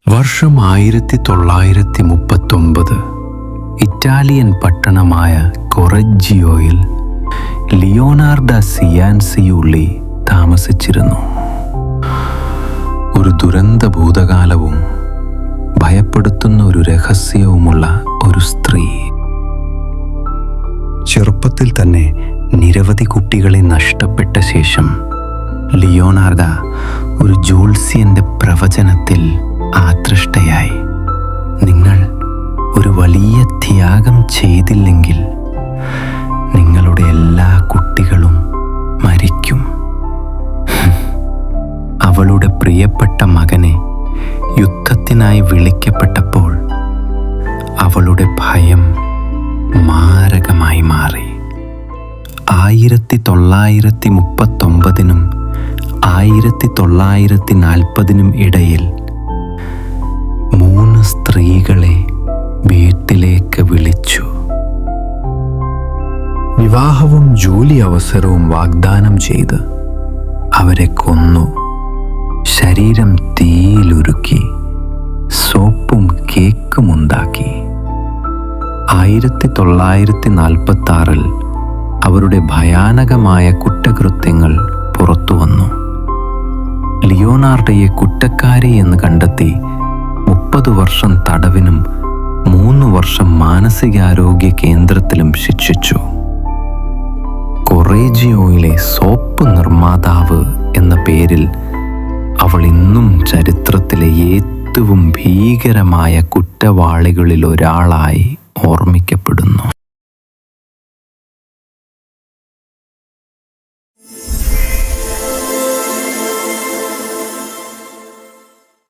വർഷം 1939 ഇറ്റാലിയൻ പട്ടണമായ കൊറെജ്ജിയോയിൽ ലിയോനാർഡോ സിയാൻസിയുള്ളി താമസിച്ചിരുന്നു. ഒരു ദുരന്ത ഭൂതകാലവും ഭയപ്പെടുത്തുന്ന ഒരു രഹസ്യവുമുള്ള ഒരു സ്ത്രീ. ചെറുപ്പത്തിൽ തന്നെ നിരവധി കുട്ടികളെ നഷ്ടപ്പെട്ട ശേഷം ലിയോനാർഡോ ഒരു ജ്യോത്സ്യന്റെ പ്രവചനത്തിൽ ആകൃഷ്ടയായി. നിങ്ങൾ ഒരു വലിയ ത്യാഗം ചെയ്തില്ലെങ്കിൽ നിങ്ങളുടെ എല്ലാ കുട്ടികളും മരിക്കും. അവളുടെ പ്രിയപ്പെട്ട മകനെ യുദ്ധത്തിനായി വിളിക്കപ്പെട്ടപ്പോൾ അവളുടെ ഭയം മാരകമായി മാറി. 1939 1940 ഇടയിൽ 3 സ്ത്രീകളെ വീട്ടിലേക്ക് വിളിച്ചു. വിവാഹവും ജോലി അവസരവും വാഗ്ദാനം ചെയ്ത് അവരെ കൊന്നു. ശരീരം തീയിലുരുക്കി സോപ്പും കേക്കും ഉണ്ടാക്കി. 1946 അവരുടെ ഭയാനകമായ കുറ്റകൃത്യങ്ങൾ പുറത്തു വന്നു. ലിയോനാർഡോയെ കുറ്റക്കാരി എന്ന് കണ്ടെത്തി 30 വർഷം തടവിനും 3 വർഷം മാനസികാരോഗ്യ കേന്ദ്രത്തിലും ശിക്ഷിച്ചു. കൊറെജ്ജിയോയിലെ സോപ്പ് നിർമ്മാതാവ് എന്ന പേരിൽ അവൾ ഇന്നും ചരിത്രത്തിലെ ഏറ്റവും ഭീകരമായ കുറ്റവാളികളിൽ ഒരാളായി ഓർമ്മിക്കപ്പെടുന്നു.